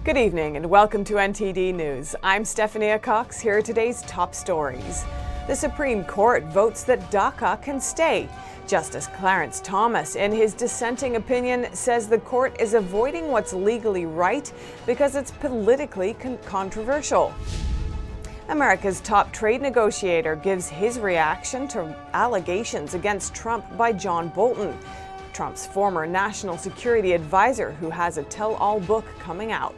Good evening and welcome to NTD News. I'm Stephanie Cox. Here are today's top stories. The Supreme Court votes that DACA can stay. Justice Clarence Thomas, in his dissenting opinion, says the court is avoiding what's legally right because it's politically controversial. America's top trade negotiator gives his reaction to allegations against Trump by John Bolton, Trump's former national security advisor, who has a tell-all book coming out.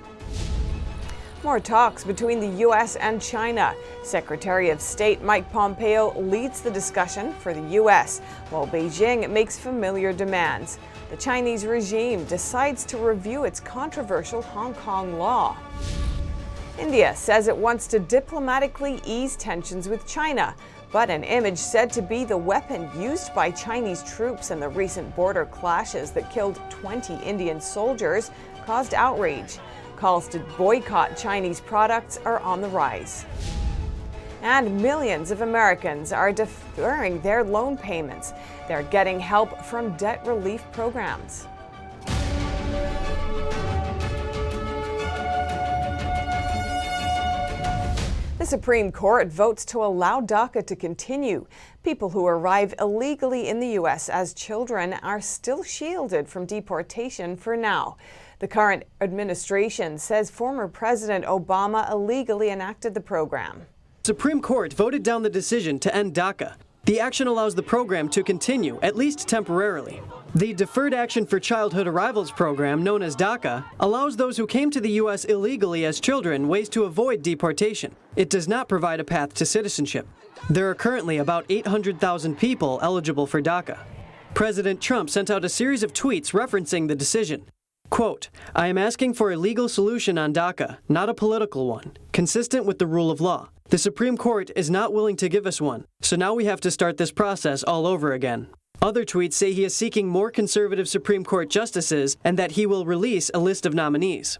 More talks between the U.S. and China. Secretary of State Mike Pompeo leads the discussion for the U.S., while Beijing makes familiar demands. The Chinese regime decides to review its controversial Hong Kong law. India says it wants to diplomatically ease tensions with China, but an image said to be the weapon used by Chinese troops in the recent border clashes that killed 20 Indian soldiers caused outrage. Calls to boycott Chinese products are on the rise. And millions of Americans are deferring their loan payments. They're getting help from debt relief programs. The Supreme Court votes to allow DACA to continue. People who arrive illegally in the U.S. as children are still shielded from deportation for now. The current administration says former President Obama illegally enacted the program. The Supreme Court voted down the decision to end DACA. The action allows the program to continue, at least temporarily. The Deferred Action for Childhood Arrivals program, known as DACA, allows those who came to the U.S. illegally as children ways to avoid deportation. It does not provide a path to citizenship. There are currently about 800,000 people eligible for DACA. President Trump sent out a series of tweets referencing the decision. Quote, "I am asking for a legal solution on DACA, not a political one, consistent with the rule of law. The Supreme Court is not willing to give us one, so now we have to start this process all over again." Other tweets say he is seeking more conservative Supreme Court justices and that he will release a list of nominees.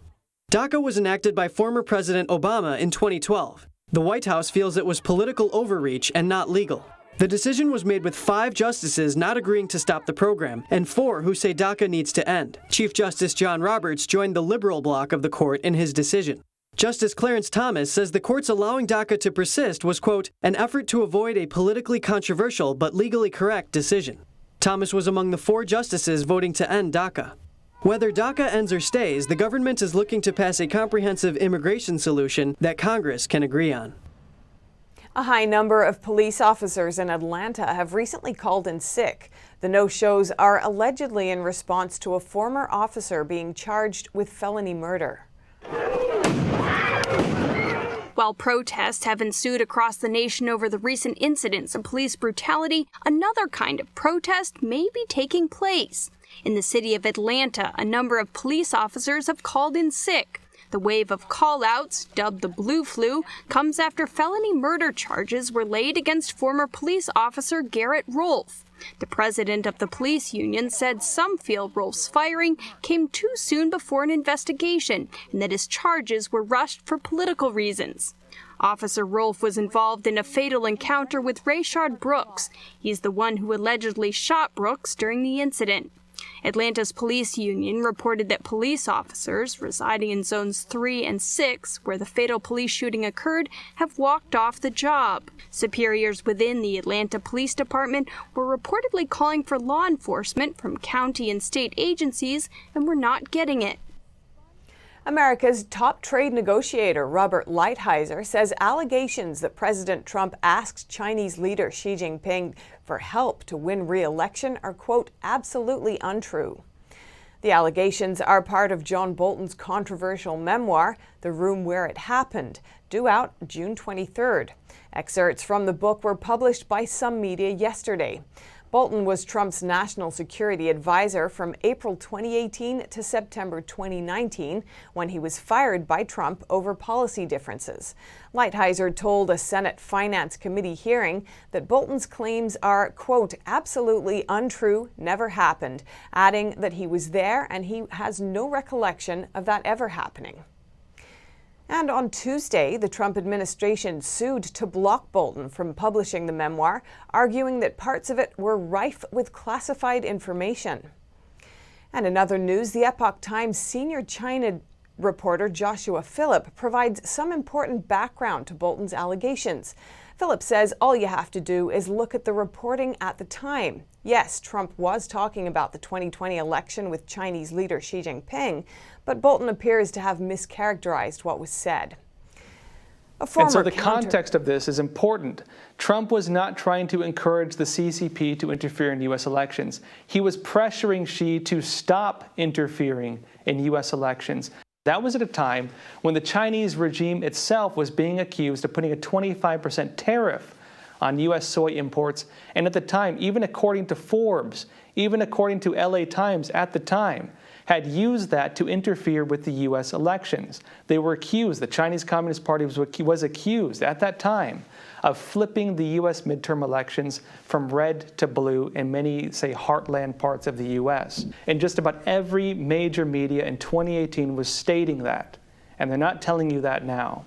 DACA was enacted by former President Obama in 2012. The White House feels it was political overreach and not legal. The decision was made with 5 justices not agreeing to stop the program, and 4 who say DACA needs to end. Chief Justice John Roberts joined the liberal bloc of the court in his decision. Justice Clarence Thomas says the court's allowing DACA to persist was, quote, "an effort to avoid a politically controversial but legally correct decision." Thomas was among the 4 justices voting to end DACA. Whether DACA ends or stays, the government is looking to pass a comprehensive immigration solution that Congress can agree on. A high number of police officers in Atlanta have recently called in sick. The no-shows are allegedly in response to a former officer being charged with felony murder. While protests have ensued across the nation over the recent incidents of police brutality, another kind of protest may be taking place. In the city of Atlanta, a number of police officers have called in sick. The wave of call-outs, dubbed the Blue Flu, comes after felony murder charges were laid against former police officer Garrett Rolfe. The president of the police union said some feel Rolfe's firing came too soon before an investigation and that his charges were rushed for political reasons. Officer Rolfe was involved in a fatal encounter with Rayshard Brooks. He's the one who allegedly shot Brooks during the incident. Atlanta's police union reported that police officers residing in zones 3 and 6, where the fatal police shooting occurred, have walked off the job. Superiors within the Atlanta Police Department were reportedly calling for law enforcement from county and state agencies and were not getting it. America's top trade negotiator, Robert Lighthizer, says allegations that President Trump asked Chinese leader Xi Jinping for help to win re-election are, quote, absolutely untrue. The allegations are part of John Bolton's controversial memoir, The Room Where It Happened, due out June 23rd. Excerpts from the book were published by some media yesterday. Bolton was Trump's national security advisor from April 2018 to September 2019, when he was fired by Trump over policy differences. Lighthizer told a Senate Finance Committee hearing that Bolton's claims are, quote, absolutely untrue, never happened, adding that he was there and he has no recollection of that ever happening. And on Tuesday, the Trump administration sued to block Bolton from publishing the memoir, arguing that parts of it were rife with classified information. And in other news, the Epoch Times senior China reporter Joshua Phillip provides some important background to Bolton's allegations. Phillip says all you have to do is look at the reporting at the time. Yes, Trump was talking about the 2020 election with Chinese leader Xi Jinping, but Bolton appears to have mischaracterized what was said. And so the context of this is important. Trump was not trying to encourage the CCP to interfere in U.S. elections. He was pressuring Xi to stop interfering in U.S. elections. That was at a time when the Chinese regime itself was being accused of putting a 25% tariff on U.S. soy imports. And at the time, even according to Forbes, even according to LA Times at the time, had used that to interfere with the U.S. elections. They were accused, the Chinese Communist Party was accused at that time of flipping the U.S. midterm elections from red to blue in many, say, heartland parts of the U.S. And just about every major media in 2018 was stating that, and they're not telling you that now.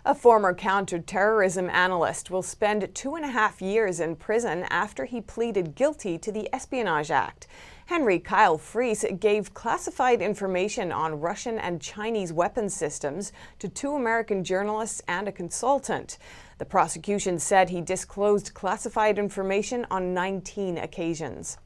A former counterterrorism analyst will spend 2.5 years in prison after he pleaded guilty to the Espionage Act. Henry Kyle Fries gave classified information on Russian and Chinese weapons systems to 2 American journalists and a consultant. The prosecution said he disclosed classified information on 19 occasions.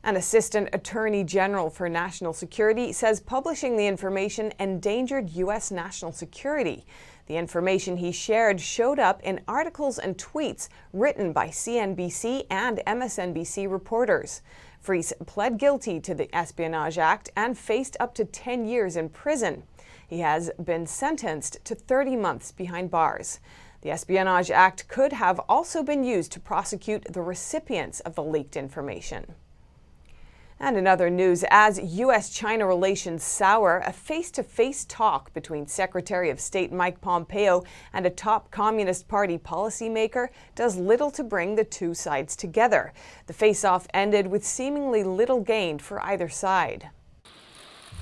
An assistant attorney general for national security says publishing the information endangered U.S. national security. The information he shared showed up in articles and tweets written by CNBC and MSNBC reporters. Fries pled guilty to the Espionage Act and faced up to 10 years in prison. He has been sentenced to 30 months behind bars. The Espionage Act could have also been used to prosecute the recipients of the leaked information. And in other news, as U.S.-China relations sour, a face-to-face talk between Secretary of State Mike Pompeo and a top Communist Party policymaker does little to bring the two sides together. The face-off ended with seemingly little gained for either side.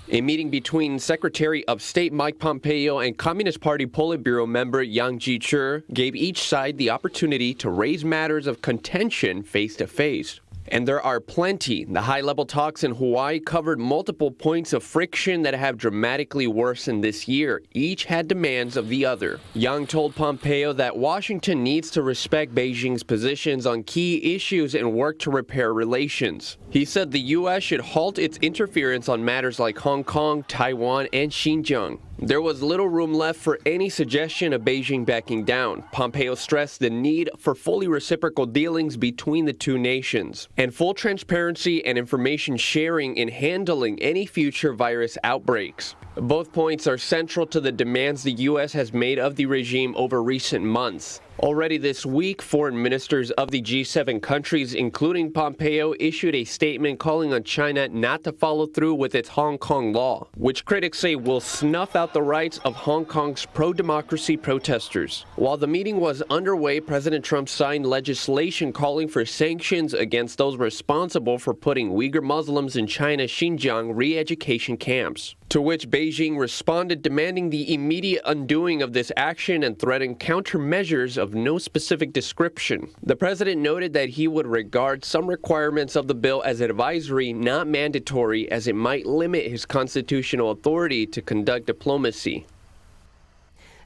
A meeting between Secretary of State Mike Pompeo and Communist Party Politburo member Yang Jiechi gave each side the opportunity to raise matters of contention face-to-face. And there are plenty. The high-level talks in Hawaii covered multiple points of friction that have dramatically worsened this year. Each had demands of the other. Yang told Pompeo that Washington needs to respect Beijing's positions on key issues and work to repair relations. He said the U.S. should halt its interference on matters like Hong Kong, Taiwan, and Xinjiang. There was little room left for any suggestion of Beijing backing down. Pompeo stressed the need for fully reciprocal dealings between the two nations and full transparency and information sharing in handling any future virus outbreaks. Both points are central to the demands the U.S. has made of the regime over recent months. Already this week, foreign ministers of the G7 countries, including Pompeo, issued a statement calling on China not to follow through with its Hong Kong law, which critics say will snuff out the rights of Hong Kong's pro-democracy protesters. While the meeting was underway, President Trump signed legislation calling for sanctions against those responsible for putting Uyghur Muslims in China's Xinjiang re-education camps, to which Beijing responded, demanding the immediate undoing of this action and threatened countermeasures of no specific description. The president noted that he would regard some requirements of the bill as advisory, not mandatory, as it might limit his constitutional authority to conduct diplomacy.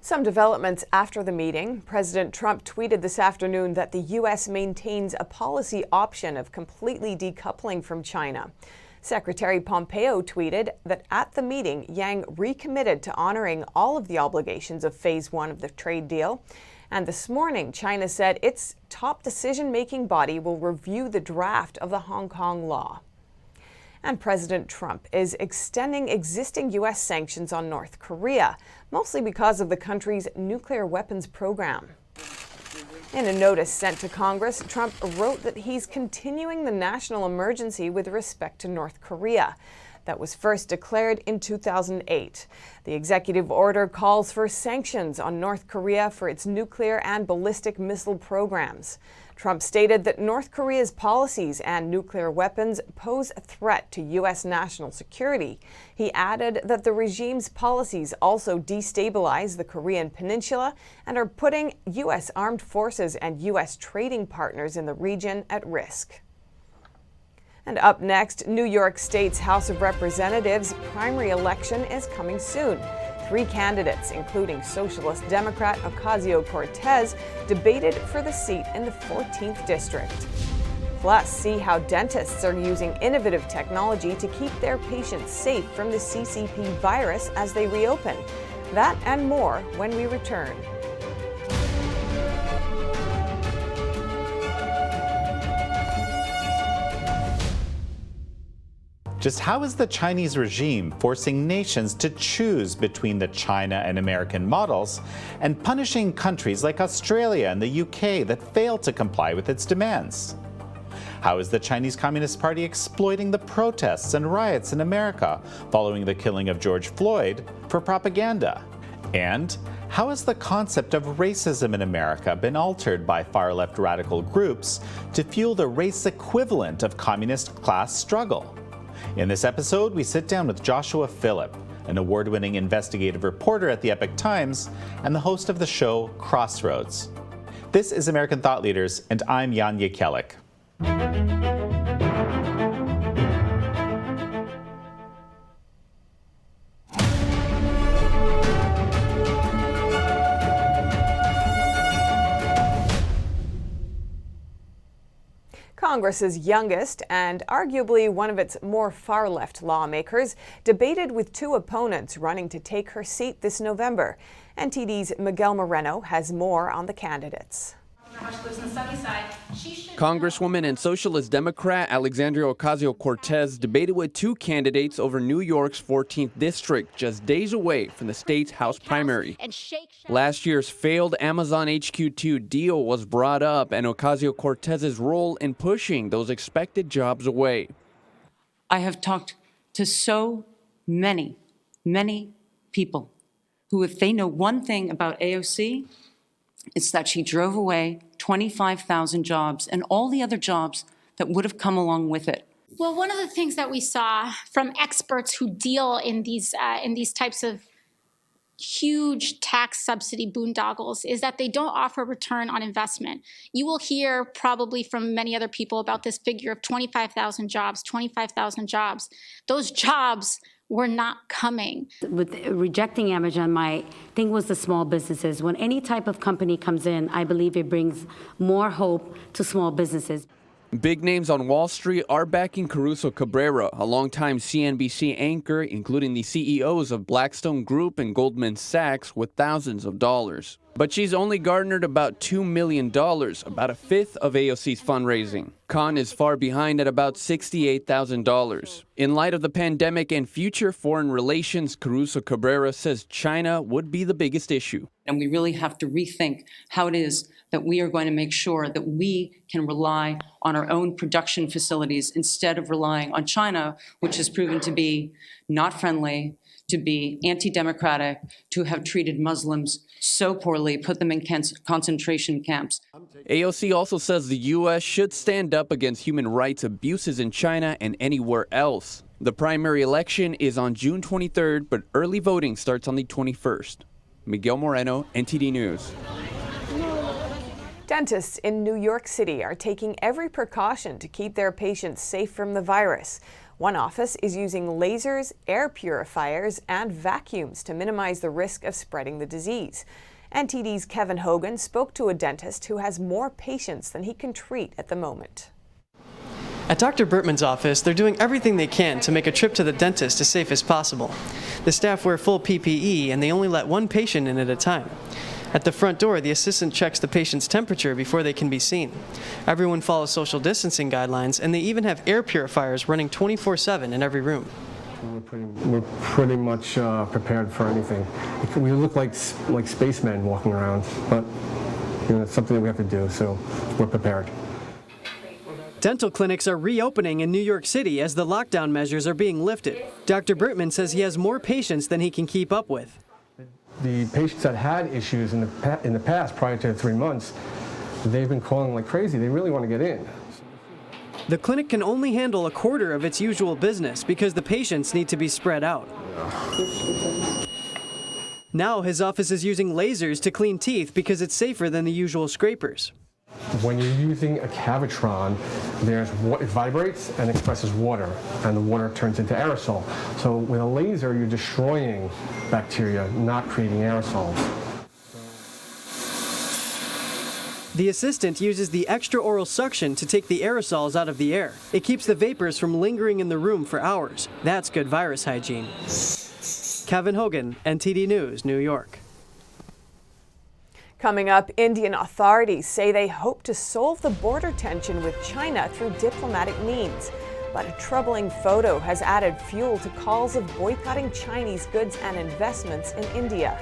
Some developments after the meeting. President Trump tweeted this afternoon that the U.S. maintains a policy option of completely decoupling from China. Secretary Pompeo tweeted that at the meeting, Yang recommitted to honoring all of the obligations of Phase 1 of the trade deal. And this morning, China said its top decision-making body will review the draft of the Hong Kong law. And President Trump is extending existing U.S. sanctions on North Korea, mostly because of the country's nuclear weapons program. In a notice sent to Congress, Trump wrote that he's continuing the national emergency with respect to North Korea that was first declared in 2008. The executive order calls for sanctions on North Korea for its nuclear and ballistic missile programs. Trump stated that North Korea's policies and nuclear weapons pose a threat to U.S. national security. He added that the regime's policies also destabilize the Korean peninsula and are putting U.S. armed forces and U.S. trading partners in the region at risk. And up next, New York State's House of Representatives primary election is coming soon. 3 candidates, including Socialist Democrat Ocasio-Cortez, debated for the seat in the 14th district. Plus, see how dentists are using innovative technology to keep their patients safe from the CCP virus as they reopen. That and more when we return. Just how is the Chinese regime forcing nations to choose between the China and American models and punishing countries like Australia and the UK that fail to comply with its demands? How is the Chinese Communist Party exploiting the protests and riots in America following the killing of George Floyd for propaganda? And how has the concept of racism in America been altered by far-left radical groups to fuel the race equivalent of communist class struggle? In this episode, we sit down with Joshua Phillip, an award-winning investigative reporter at the Epoch Times and the host of the show Crossroads. This is American Thought Leaders, and I'm Jan Jekielek. Congress's youngest and arguably one of its more far-left lawmakers debated with 2 opponents running to take her seat this November. NTD's Miguel Moreno has more on the candidates. Congresswoman and Socialist Democrat Alexandria Ocasio-Cortez debated with 2 candidates over New York's 14th district, just days away from the state's House primary. Last year's failed Amazon HQ2 deal was brought up, and Ocasio-Cortez's role in pushing those expected jobs away. I have talked to so many people who, if they know one thing about AOC, it's that she drove away 25,000 jobs and all the other jobs that would have come along with it. Well, one of the things that we saw from experts who deal in these types of huge tax subsidy boondoggles is that they don't offer return on investment. You will hear probably from many other people about this figure of 25,000 jobs, 25,000 jobs. Those jobs were not coming. With rejecting Amazon, my thing was the small businesses. When any type of company comes in, I believe it brings more hope to small businesses. Big names on Wall Street are backing Caruso Cabrera, a longtime CNBC anchor, including the CEOs of Blackstone Group and Goldman Sachs, with thousands of dollars. But she's only garnered about $2 million, about a fifth of AOC's fundraising. Khan is far behind at about $68,000. In light of the pandemic and future foreign relations, Caruso Cabrera says China would be the biggest issue. And we really have to rethink how it is that we are going to make sure that we can rely on our own production facilities instead of relying on China, which has proven to be not friendly, to be anti-democratic, to have treated Muslims so poorly, put them in concentration camps. AOC also says the U.S. should stand up against human rights abuses in China and anywhere else. The primary election is on June 23rd, but early voting starts on the 21st. Miguel Moreno, NTD News. Dentists in New York City are taking every precaution to keep their patients safe from the virus. One office is using lasers, air purifiers, and vacuums to minimize the risk of spreading the disease. NTD's Kevin Hogan spoke to a dentist who has more patients than he can treat at the moment. At Dr. Bertman's office, they're doing everything they can to make a trip to the dentist as safe as possible. The staff wear full PPE, and they only let 1 patient in at a time. At the front door, the assistant checks the patient's temperature before they can be seen. Everyone follows social distancing guidelines, and they even have air purifiers running 24/7 in every room. We're pretty much prepared for anything. We look like spacemen walking around, but it's something that we have to do, so we're prepared. Dental clinics are reopening in New York City as the lockdown measures are being lifted. Dr. Bertman says he has more patients than he can keep up with. The patients that had issues in the past, prior to 3 months, they've been calling like crazy. They really want to get in. The clinic can only handle a quarter of its usual business because the patients need to be spread out. Now his office is using lasers to clean teeth because it's safer than the usual scrapers. When you're using a Cavitron, it vibrates and expresses water, and the water turns into aerosol. So with a laser, you're destroying bacteria, not creating aerosols. The assistant uses the extraoral suction to take the aerosols out of the air. It keeps the vapors from lingering in the room for hours. That's good virus hygiene. Kevin Hogan, NTD News, New York. Coming up, Indian authorities say they hope to solve the border tension with China through diplomatic means. But a troubling photo has added fuel to calls of boycotting Chinese goods and investments in India.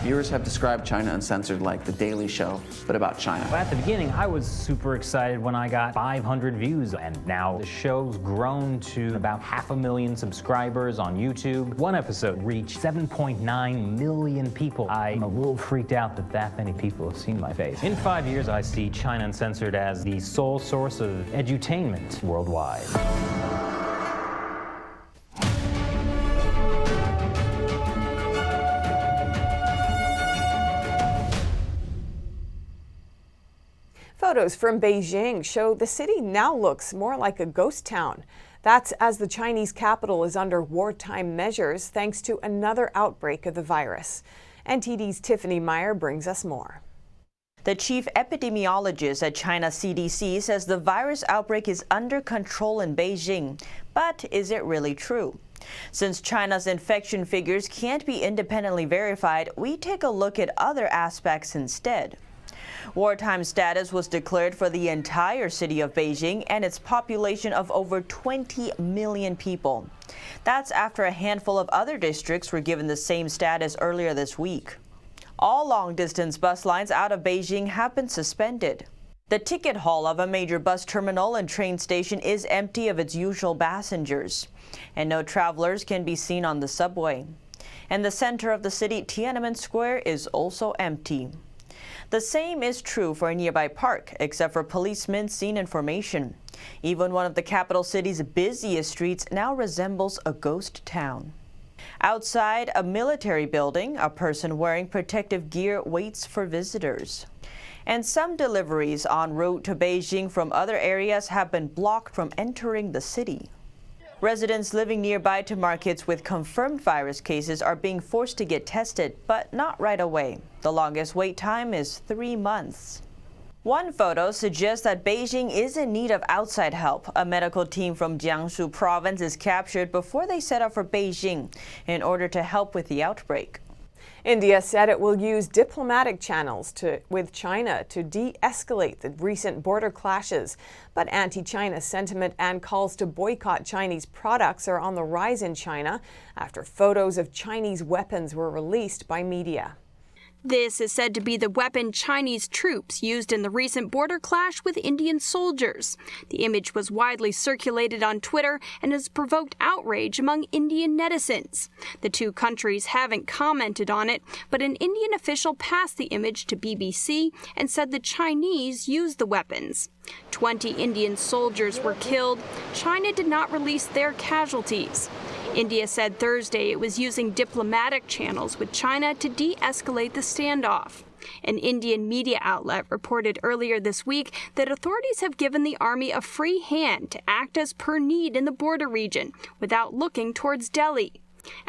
Viewers have described China Uncensored like The Daily Show, but about China. At the beginning, I was super excited when I got 500 views, and now the show's grown to about 500,000 subscribers on YouTube. One episode reached 7.9 million people. I'm a little freaked out that many people have seen my face. In 5 years, I see China Uncensored as the sole source of edutainment worldwide. Photos from Beijing show the city now looks more like a ghost town. That's as the Chinese capital is under wartime measures thanks to another outbreak of the virus. NTD's Tiffany Meyer brings us more. The chief epidemiologist at China CDC says the virus outbreak is under control in Beijing. But is it really true? Since China's infection figures can't be independently verified, we take a look at other aspects instead. Wartime status was declared for the entire city of Beijing and its population of over 20 million people. That's after a handful of other districts were given the same status earlier this week. All long-distance bus lines out of Beijing have been suspended. The ticket hall of a major bus terminal and train station is empty of its usual passengers, and no travelers can be seen on the subway. And the center of the city, Tiananmen Square, is also empty. The same is true for a nearby park, except for policemen seen in formation. Even one of the capital city's busiest streets now resembles a ghost town. Outside a military building, a person wearing protective gear waits for visitors. And some deliveries en route to Beijing from other areas have been blocked from entering the city. Residents living nearby to markets with confirmed virus cases are being forced to get tested, but not right away. The longest wait time is 3 months. One photo suggests that Beijing is in need of outside help. A medical team from Jiangsu province is captured before they set out for Beijing in order to help with the outbreak. India said it will use diplomatic channels with China to de-escalate the recent border clashes. But anti-China sentiment and calls to boycott Chinese products are on the rise in China after photos of Chinese weapons were released by media. This is said to be the weapon Chinese troops used in the recent border clash with Indian soldiers. The image was widely circulated on Twitter and has provoked outrage among Indian netizens. The two countries haven't commented on it, but an Indian official passed the image to BBC and said the Chinese used the weapons. 20 Indian soldiers were killed. China did not release their casualties. India said Thursday it was using diplomatic channels with China to de-escalate the standoff. An Indian media outlet reported earlier this week that authorities have given the army a free hand to act as per need in the border region without looking towards Delhi.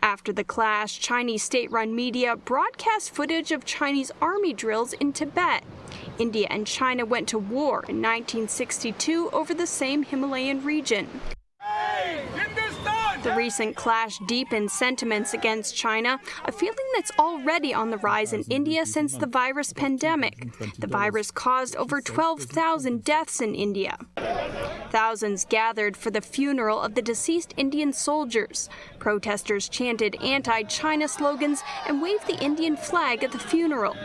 After the clash, Chinese state-run media broadcast footage of Chinese army drills in Tibet. India and China went to war in 1962 over the same Himalayan region. The recent clash deepened sentiments against China, a feeling that's already on the rise in India since the virus pandemic. The virus caused over 12,000 deaths in India. Thousands gathered for the funeral of the deceased Indian soldiers. Protesters chanted anti-China slogans and waved the Indian flag at the funeral.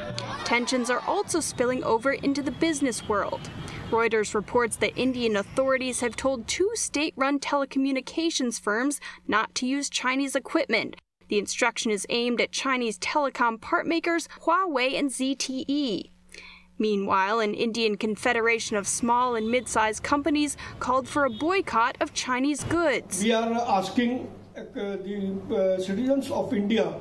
Tensions are also spilling over into the business world. Reuters reports that Indian authorities have told two state-run telecommunications firms not to use Chinese equipment. The instruction is aimed at Chinese telecom part makers Huawei and ZTE. Meanwhile, an Indian confederation of small and mid-sized companies called for a boycott of Chinese goods. We are asking the citizens of India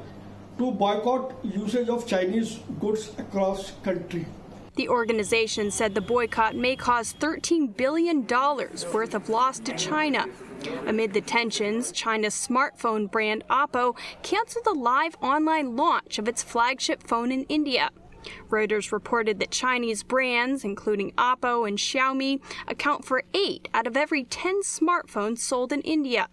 to boycott usage of Chinese goods across country. The organization said the boycott may cause $13 billion worth of loss to China. Amid the tensions, China's smartphone brand Oppo canceled the live online launch of its flagship phone in India. Reuters reported that Chinese brands, including Oppo and Xiaomi, account for 8 out of every 10 smartphones sold in India.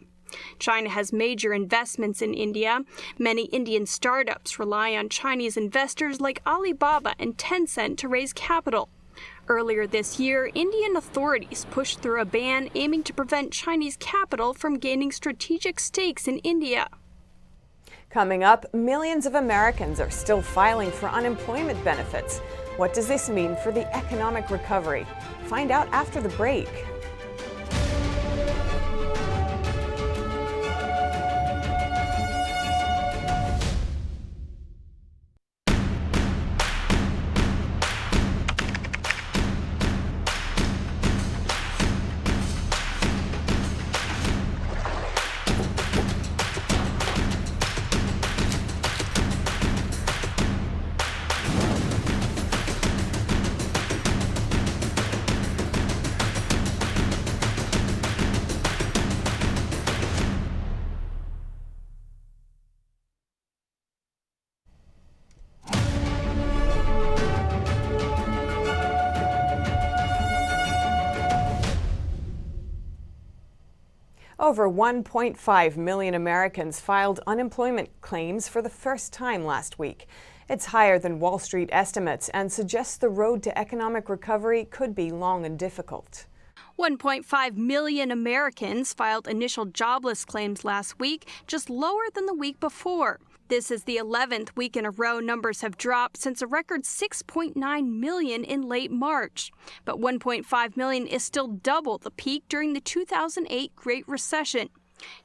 China has major investments in India. Many Indian startups rely on Chinese investors like Alibaba and Tencent to raise capital. Earlier this year, Indian authorities pushed through a ban aiming to prevent Chinese capital from gaining strategic stakes in India. Coming up, millions of Americans are still filing for unemployment benefits. What does this mean for the economic recovery? Find out after the break. Over 1.5 million Americans filed unemployment claims for the first time last week. It's higher than Wall Street estimates and suggests the road to economic recovery could be long and difficult. 1.5 million Americans filed initial jobless claims last week, just lower than the week before. This is the 11th week in a row numbers have dropped since a record 6.9 million in late March. But 1.5 million is still double the peak during the 2008 Great Recession.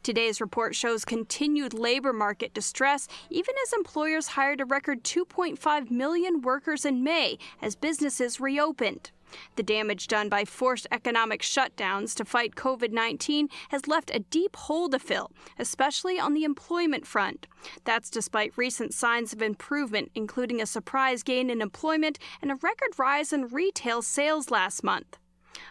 Today's report shows continued labor market distress, even as employers hired a record 2.5 million workers in May as businesses reopened. The damage done by forced economic shutdowns to fight COVID-19 has left a deep hole to fill, especially on the employment front. That's despite recent signs of improvement, including a surprise gain in employment and a record rise in retail sales last month.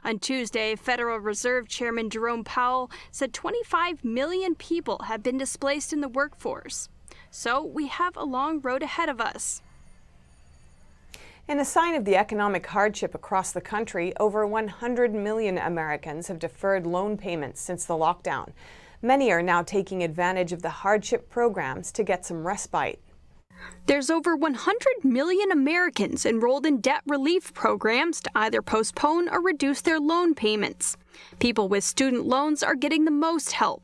On Tuesday, Federal Reserve Chairman Jerome Powell said 25 million people have been displaced in the workforce. So we have a long road ahead of us. In a sign of the economic hardship across the country, over 100 million Americans have deferred loan payments since the lockdown. Many are now taking advantage of the hardship programs to get some respite. There's over 100 million Americans enrolled in debt relief programs to either postpone or reduce their loan payments. People with student loans are getting the most help.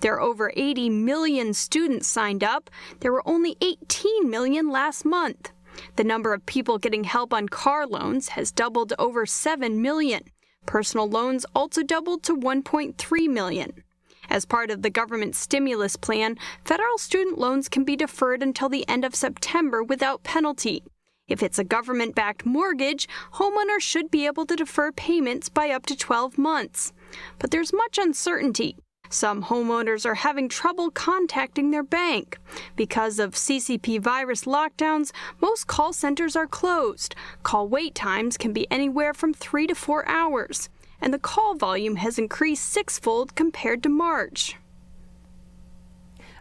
There are over 80 million students signed up. There were only 18 million last month. The number of people getting help on car loans has doubled to over 7 million. Personal loans also doubled to 1.3 million. As part of the government stimulus plan, federal student loans can be deferred until the end of September without penalty. If it's a government-backed mortgage, homeowners should be able to defer payments by up to 12 months. But there's much uncertainty. Some homeowners are having trouble contacting their bank. Because of CCP virus lockdowns, most call centers are closed. Call wait times can be anywhere from 3 to 4 hours. And the call volume has increased 6-fold compared to March.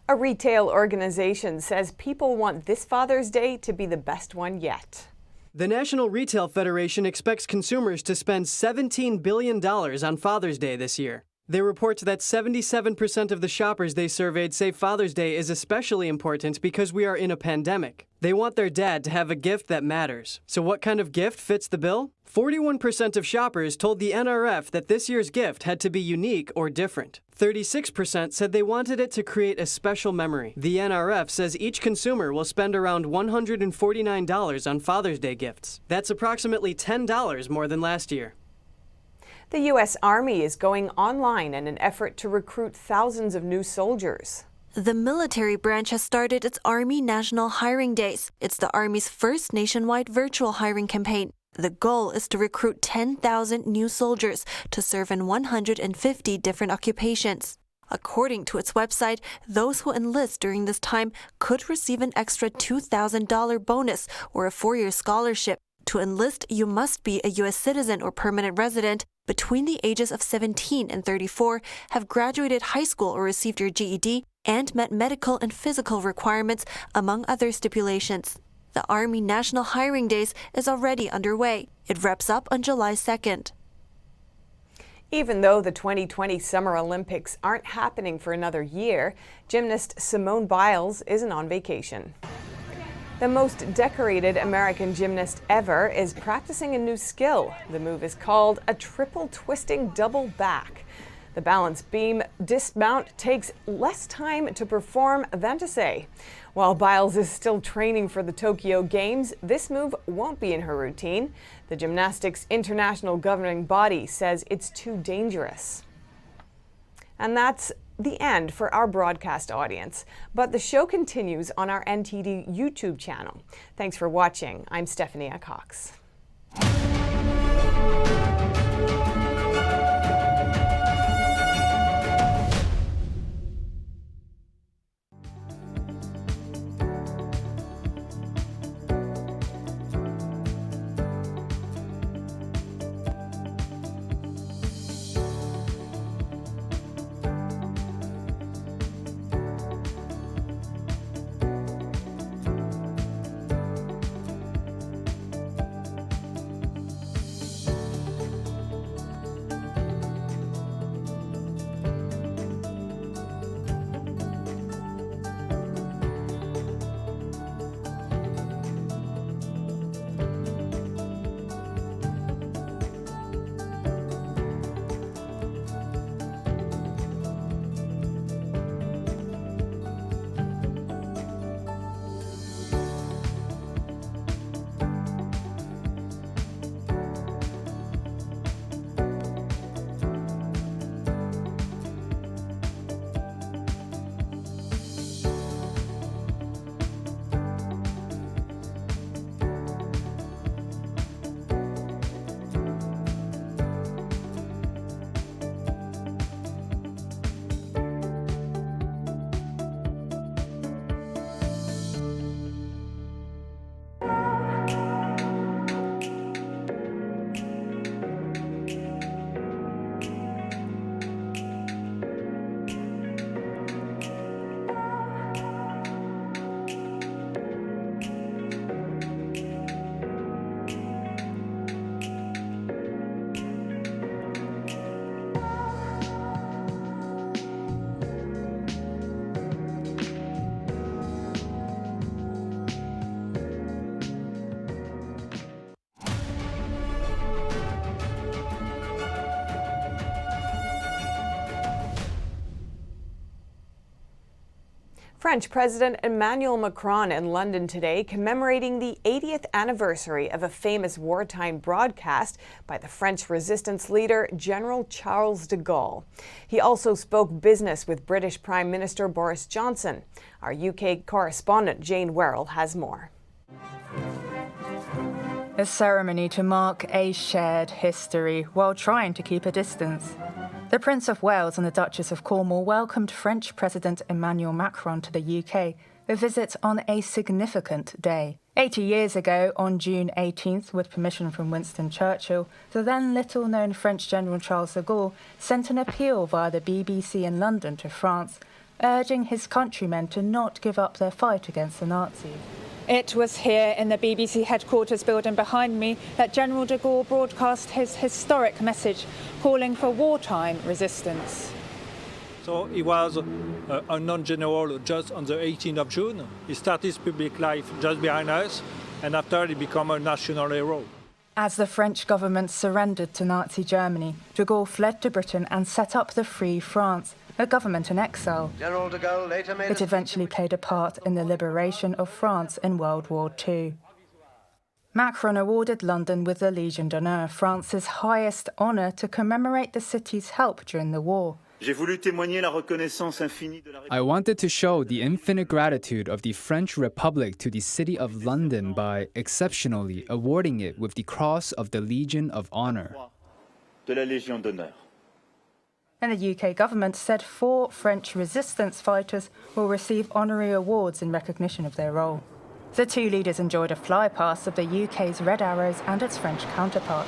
A retail organization says people want this Father's Day to be the best one yet. The National Retail Federation expects consumers to spend $17 billion on Father's Day this year. They report that 77% of the shoppers they surveyed say Father's Day is especially important because we are in a pandemic. They want their dad to have a gift that matters. So what kind of gift fits the bill? 41% of shoppers told the NRF that this year's gift had to be unique or different. 36% said they wanted it to create a special memory. The NRF says each consumer will spend around $149 on Father's Day gifts. That's approximately $10 more than last year. The U.S. Army is going online in an effort to recruit thousands of new soldiers. The military branch has started its Army National Hiring Days. It's the Army's first nationwide virtual hiring campaign. The goal is to recruit 10,000 new soldiers to serve in 150 different occupations. According to its website, those who enlist during this time could receive an extra $2,000 bonus or a 4-year scholarship. To enlist, you must be a U.S. citizen or permanent resident between the ages of 17 and 34, have graduated high school or received your GED, and met medical and physical requirements, among other stipulations. The Army National Hiring Days is already underway. It wraps up on July 2nd. Even though the 2020 Summer Olympics aren't happening for another year, gymnast Simone Biles isn't on vacation. The most decorated American gymnast ever is practicing a new skill. The move is called a triple twisting double back. The balance beam dismount takes less time to perform than to say. While Biles is still training for the Tokyo Games, this move won't be in her routine. The gymnastics international governing body says it's too dangerous. And that's the end for our broadcast audience, but the show continues on our NTD YouTube channel. Thanks for watching. I'm Stephanie Cox. French President Emmanuel Macron in London today, commemorating the 80th anniversary of a famous wartime broadcast by the French resistance leader General Charles de Gaulle. He also spoke business with British Prime Minister Boris Johnson. Our UK correspondent Jane Werrell has more. A ceremony to mark a shared history while trying to keep a distance. The Prince of Wales and the Duchess of Cornwall welcomed French President Emmanuel Macron to the UK, a visit on a significant day. 80 years ago, on June 18th, with permission from Winston Churchill, the then little-known French General Charles de Gaulle sent an appeal via the BBC in London to France, urging his countrymen to not give up their fight against the Nazis. It was here in the BBC headquarters building behind me that General de Gaulle broadcast his historic message calling for wartime resistance. So he was a unknown general just on the 18th of June. He started his public life just behind us, and after he became a national hero. As the French government surrendered to Nazi Germany, de Gaulle fled to Britain and set up the Free France, a government in exile. General de Gaulle later made it eventually played a part in the liberation of France in World War II. Macron awarded London with the Légion d'honneur, France's highest honour to commemorate the city's help during the war. I wanted to show the infinite gratitude of the French Republic to the City of London by exceptionally awarding it with the Cross of the Legion of Honor. And the UK government said 4 French resistance fighters will receive honorary awards in recognition of their role. The 2 leaders enjoyed a flypast of the UK's Red Arrows and its French counterpart.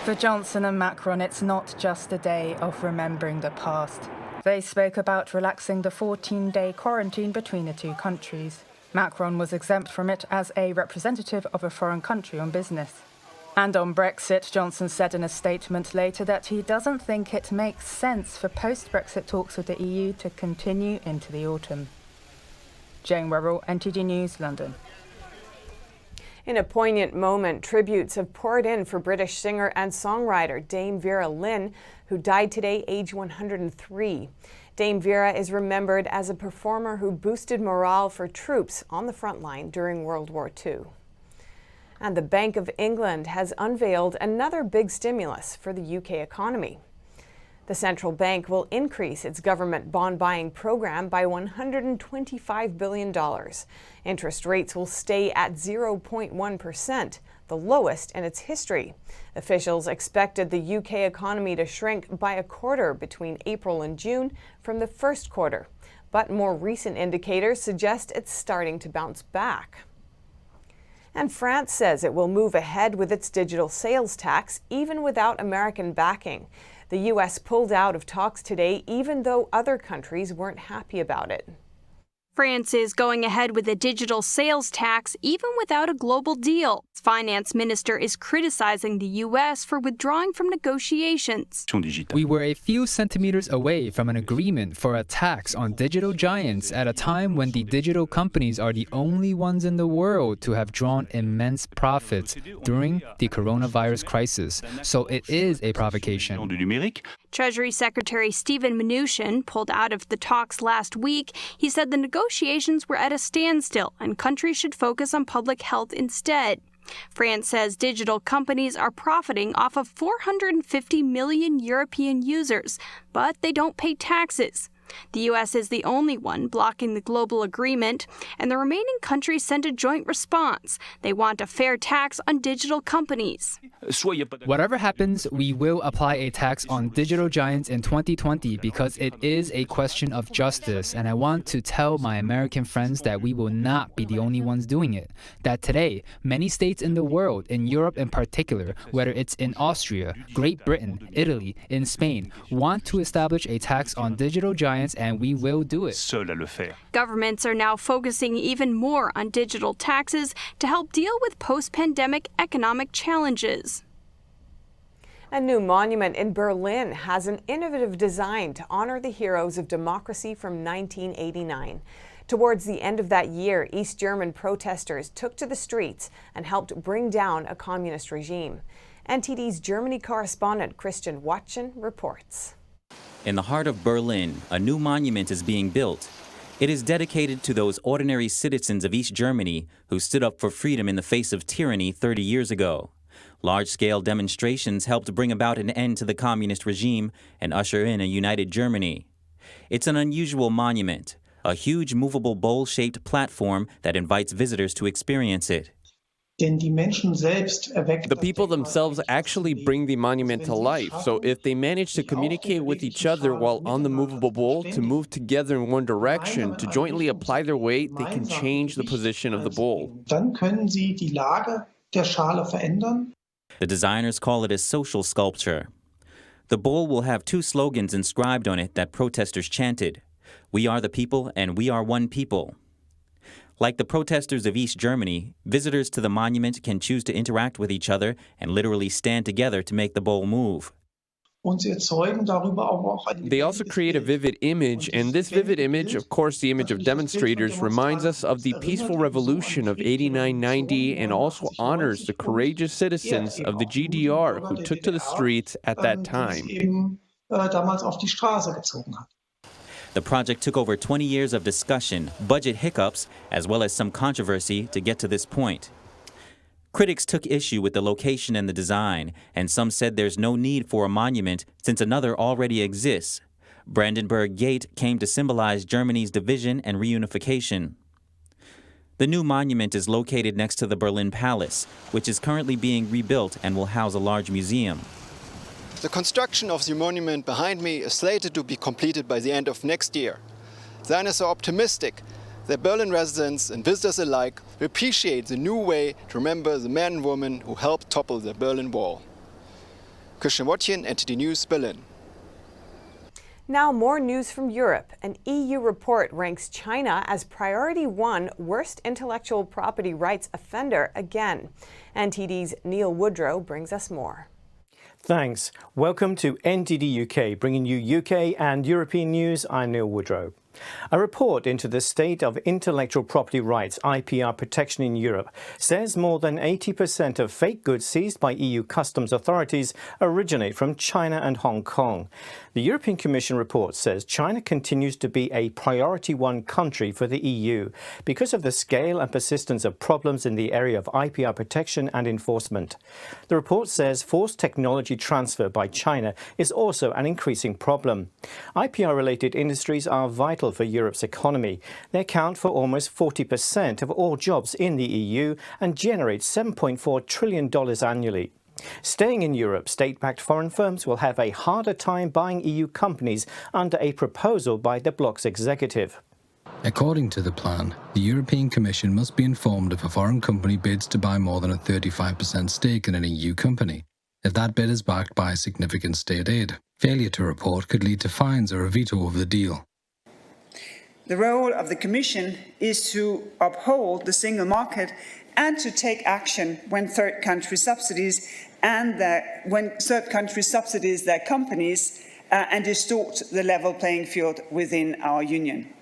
For Johnson and Macron, it's not just a day of remembering the past. They spoke about relaxing the 14-day quarantine between the 2 countries. Macron was exempt from it as a representative of a foreign country on business. And on Brexit, Johnson said in a statement later that he doesn't think it makes sense for post-Brexit talks with the EU to continue into the autumn. Jane Worrell, NTD News, London. In a poignant moment, tributes have poured in for British singer and songwriter Dame Vera Lynn, who died today, age 103. Dame Vera is remembered as a performer who boosted morale for troops on the front line during World War II. And the Bank of England has unveiled another big stimulus for the UK economy. The central bank will increase its government bond buying program by $125 billion. Interest rates will stay at 0.1%, the lowest in its history. Officials expected the UK economy to shrink by a quarter between April and June from the first quarter, but more recent indicators suggest it's starting to bounce back. And France says it will move ahead with its digital sales tax even without American backing. The U.S. pulled out of talks today, even though other countries weren't happy about it. France is going ahead with a digital sales tax even without a global deal. Its finance minister is criticizing the U.S. for withdrawing from negotiations. We were a few centimeters away from an agreement for a tax on digital giants at a time when the digital companies are the only ones in the world to have drawn immense profits during the coronavirus crisis. So it is a provocation. Treasury Secretary Steven Mnuchin pulled out of the talks last week. He said the negotiations were at a standstill and countries should focus on public health instead. France says digital companies are profiting off of 450 million European users, but they don't pay taxes. The U.S. is the only one blocking the global agreement, and the remaining countries sent a joint response. They want a fair tax on digital companies. Whatever happens, we will apply a tax on digital giants in 2020 because it is a question of justice, and I want to tell my American friends that we will not be the only ones doing it. That today, many states in the world, in Europe in particular, whether it's in Austria, Great Britain, Italy, in Spain, want to establish a tax on digital giants, and we will do it. Governments are now focusing even more on digital taxes to help deal with post-pandemic economic challenges. A new monument in Berlin has an innovative design to honor the heroes of democracy from 1989. Towards the end of that year, East German protesters took to the streets and helped bring down a communist regime. NTD's Germany correspondent Christian Watchen reports. In the heart of Berlin, a new monument is being built. It is dedicated to those ordinary citizens of East Germany who stood up for freedom in the face of tyranny 30 years ago. Large-scale demonstrations helped bring about an end to the communist regime and usher in a united Germany. It's an unusual monument, a huge movable bowl-shaped platform that invites visitors to experience it. The people themselves actually bring the monument to life, so if they manage to communicate with each other while on the movable bowl, to move together in one direction, to jointly apply their weight, they can change the position of the bowl. The designers call it a social sculpture. The bowl will have 2 slogans inscribed on it that protesters chanted: "We are the people and we are one people." Like the protesters of East Germany, visitors to the monument can choose to interact with each other and literally stand together to make the bowl move. They also create a vivid image, and this vivid image, of course the image of demonstrators, reminds us of the peaceful revolution of 89-90 and also honors the courageous citizens of the GDR who took to the streets at that time. The project took over 20 years of discussion, budget hiccups, as well as some controversy to get to this point. Critics took issue with the location and the design, and some said there's no need for a monument since another already exists. Brandenburg Gate came to symbolize Germany's division and reunification. The new monument is located next to the Berlin Palace, which is currently being rebuilt and will house a large museum. The construction of the monument behind me is slated to be completed by the end of next year. Zionists are optimistic that Berlin residents and visitors alike will appreciate the new way to remember the men and women who helped topple the Berlin Wall. Christian Wotjen, NTD News, Berlin. Now more news from Europe. An EU report ranks China as priority 1 worst intellectual property rights offender again. NTD's Neil Woodrow brings us more. Thanks. Welcome to NTD UK, bringing you UK and European news. I'm Neil Woodrow. A report into the state of intellectual property rights, IPR protection in Europe, says more than 80% of fake goods seized by EU customs authorities originate from China and Hong Kong. The European Commission report says China continues to be a priority 1 country for the EU because of the scale and persistence of problems in the area of IPR protection and enforcement. The report says forced technology transfer by China is also an increasing problem. IPR-related industries are vital for Europe's economy. They account for almost 40% of all jobs in the EU and generate $7.4 trillion annually. Staying in Europe, state-backed foreign firms will have a harder time buying EU companies under a proposal by the bloc's executive. According to the plan, the European Commission must be informed if a foreign company bids to buy more than a 35% stake in an EU company, if that bid is backed by significant state aid. Failure to report could lead to fines or a veto of the deal. The role of the Commission is to uphold the single market and to take action when third country subsidies their companies and distort the level playing field within our union.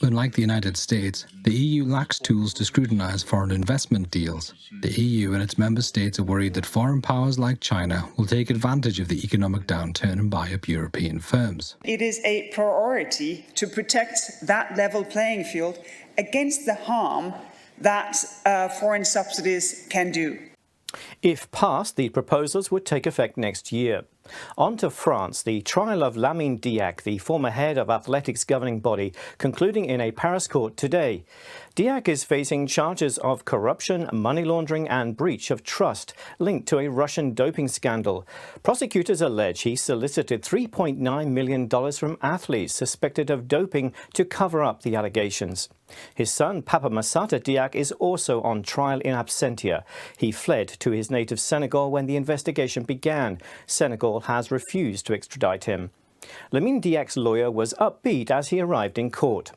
Unlike the United States, the EU lacks tools to scrutinize foreign investment deals. The EU and its member states are worried that foreign powers like China will take advantage of the economic downturn and buy up European firms. It is a priority to protect that level playing field against the harm that foreign subsidies can do. If passed, the proposals would take effect next year. On to France, the trial of Lamine Diack, the former head of athletics governing body, concluding in a Paris court today. Diack is facing charges of corruption, money laundering and breach of trust linked to a Russian doping scandal. Prosecutors allege he solicited $3.9 million from athletes suspected of doping to cover up the allegations. His son, Papa Massata Diack, is also on trial in absentia. He fled to his native Senegal when the investigation began. Senegal has refused to extradite him. Lamine Diack's lawyer was upbeat as he arrived in court.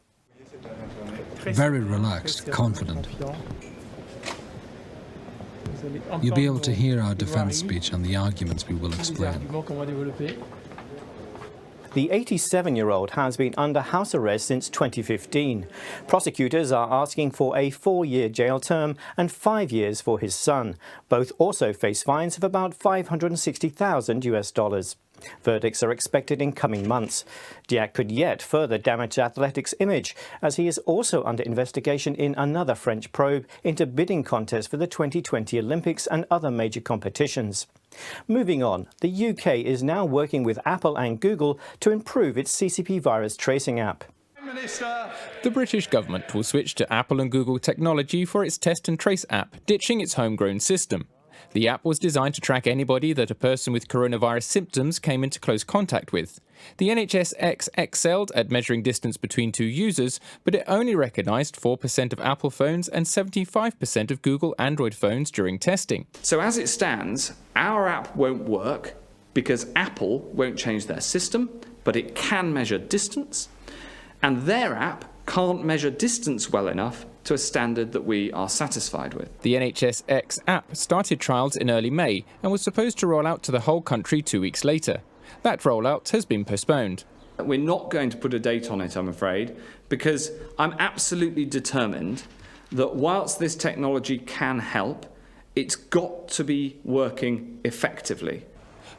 Very relaxed, confident. You'll be able to hear our defense speech and the arguments we will explain. The 87-year-old has been under house arrest since 2015. Prosecutors are asking for a 4-year jail term and 5 years for his son. Both also face fines of about $560,000. Verdicts are expected in coming months. Diack could yet further damage athletics' image, as he is also under investigation in another French probe into bidding contests for the 2020 Olympics and other major competitions. Moving on, the UK is now working with Apple and Google to improve its CCP virus tracing app. The British government will switch to Apple and Google technology for its test and trace app, ditching its homegrown system. The app was designed to track anybody that a person with coronavirus symptoms came into close contact with. The NHS-X excelled at measuring distance between two users, but it only recognised 4% of Apple phones and 75% of Google Android phones during testing. So as it stands, our app won't work because Apple won't change their system, but it can measure distance, and their app can't measure distance well enough to a standard that we are satisfied with. The NHS-X app started trials in early May and was supposed to roll out to the whole country 2 weeks later. That rollout has been postponed. We're not going to put a date on it, I'm afraid, because I'm absolutely determined that whilst this technology can help, it's got to be working effectively.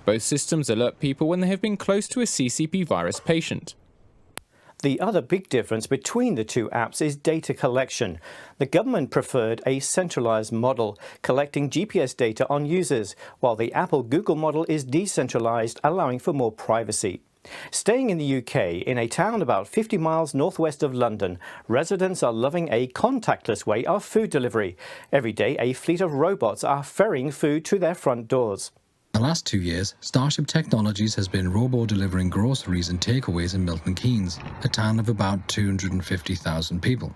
Both systems alert people when they have been close to a CCP virus patient. The other big difference between the two apps is data collection. The government preferred a centralized model, collecting GPS data on users, while the Apple-Google model is decentralized, allowing for more privacy. Staying in the UK, in a town about 50 miles northwest of London, residents are loving a contactless way of food delivery. Every day, a fleet of robots are ferrying food to their front doors. The last 2 years, Starship Technologies has been robo-delivering groceries and takeaways in Milton Keynes, a town of about 250,000 people.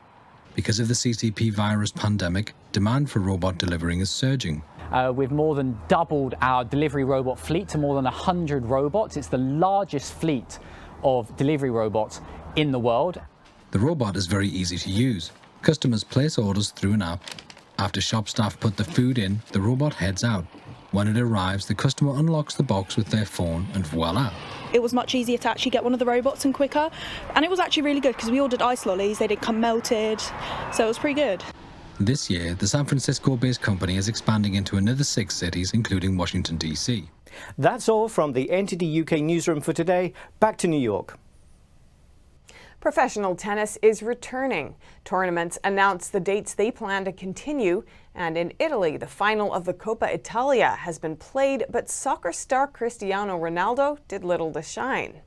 Because of the CCP virus pandemic, demand for robot delivering is surging. We've more than doubled our delivery robot fleet to more than 100 robots. It's the largest fleet of delivery robots in the world. The robot is very easy to use. Customers place orders through an app. After shop staff put the food in, the robot heads out. When it arrives, the customer unlocks the box with their phone and voila. It was much easier to actually get one of the robots and quicker. And it was actually really good because we ordered ice lollies, they didn't come melted, so it was pretty good. This year, the San Francisco-based company is expanding into another 6 cities, including Washington, D.C. That's all from the NTD UK newsroom for today. Back to New York. Professional tennis is returning. Tournaments announced the dates they plan to continue, and in Italy, the final of the Coppa Italia has been played, but soccer star Cristiano Ronaldo did little to shine.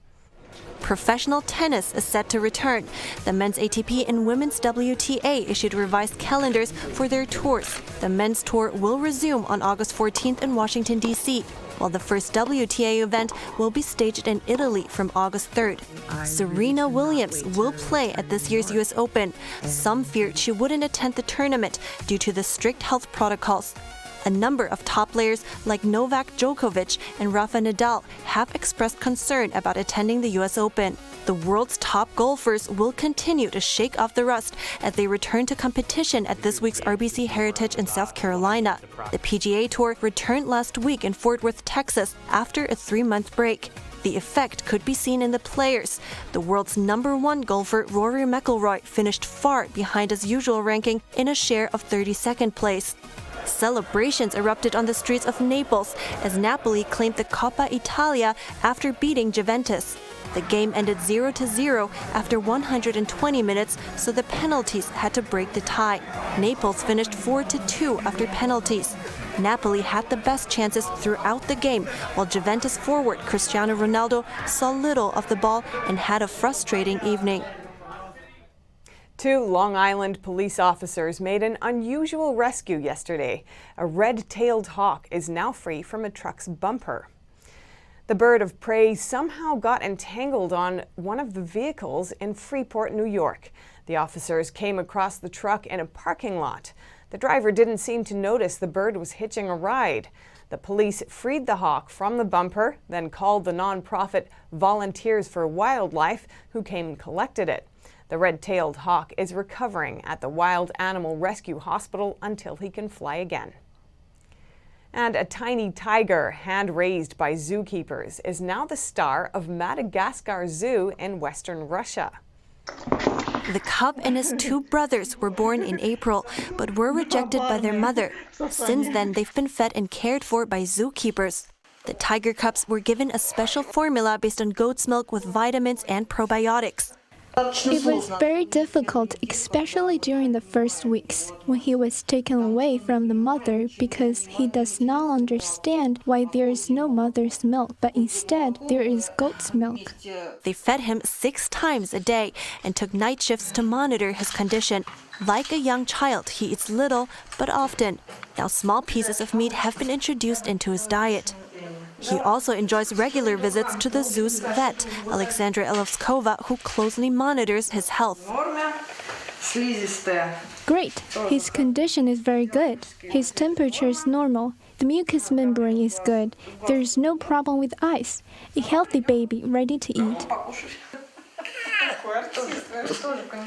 Professional tennis is set to return. The men's ATP and women's WTA issued revised calendars for their tours. The men's tour will resume on August 14th in Washington, D.C., while the first WTA event will be staged in Italy from August 3rd. Serena Williams will play at this year's U.S. Open. Some feared she wouldn't attend the tournament due to the strict health protocols. A number of top players like Novak Djokovic and Rafa Nadal have expressed concern about attending the U.S. Open. The world's top golfers will continue to shake off the rust as they return to competition at this week's RBC Heritage in South Carolina. The PGA Tour returned last week in Fort Worth, Texas, after a 3-month break. The effect could be seen in the players. The world's #1 golfer Rory McIlroy finished far behind his usual ranking in a share of 32nd place. Celebrations erupted on the streets of Naples as Napoli claimed the Coppa Italia after beating Juventus. The game ended 0-0 after 120 minutes, so the penalties had to break the tie. Naples finished 4-2 after penalties. Napoli had the best chances throughout the game, while Juventus forward Cristiano Ronaldo saw little of the ball and had a frustrating evening. 2 Long Island police officers made an unusual rescue yesterday. A red-tailed hawk is now free from a truck's bumper. The bird of prey somehow got entangled on one of the vehicles in Freeport, New York. The officers came across the truck in a parking lot. The driver didn't seem to notice the bird was hitching a ride. The police freed the hawk from the bumper, then called the nonprofit Volunteers for Wildlife, who came and collected it. The red-tailed hawk is recovering at the Wild Animal Rescue Hospital until he can fly again. And a tiny tiger, hand-raised by zookeepers, is now the star of Madagascar Zoo in Western Russia. The cub and his 2 brothers were born in April, but were rejected by their mother. Since then, they've been fed and cared for by zookeepers. The tiger cubs were given a special formula based on goat's milk with vitamins and probiotics. It was very difficult, especially during the first weeks, when he was taken away from the mother because he does not understand why there is no mother's milk, but instead there is goat's milk. They fed him 6 times a day and took night shifts to monitor his condition. Like a young child, he eats little but often. Now small pieces of meat have been introduced into his diet. He also enjoys regular visits to the zoo's vet, Alexandria OcasioCortez, who closely monitors his health. Great. His condition is very good. His temperature is normal. The mucous membrane is good. There is no problem with eyes. A healthy baby ready to eat.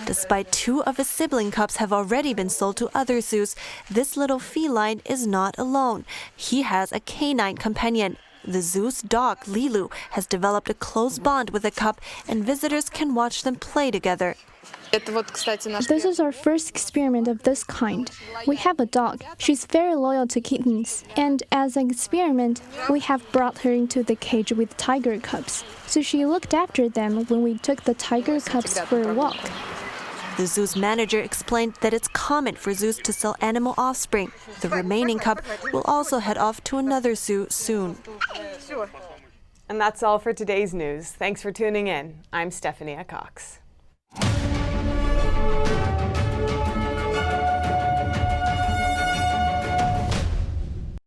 Despite 2 of his sibling cubs have already been sold to other zoos, this little feline is not alone. He has a canine companion. The zoo's dog, Lilu, has developed a close bond with the cub, and visitors can watch them play together. This is our first experiment of this kind. We have a dog. She's very loyal to kittens. And as an experiment, we have brought her into the cage with tiger cubs. So she looked after them when we took the tiger cubs for a walk. The zoo's manager explained that it's common for zoos to sell animal offspring. The remaining cub will also head off to another zoo soon. And that's all for today's news. Thanks for tuning in. I'm Stephanie Cox.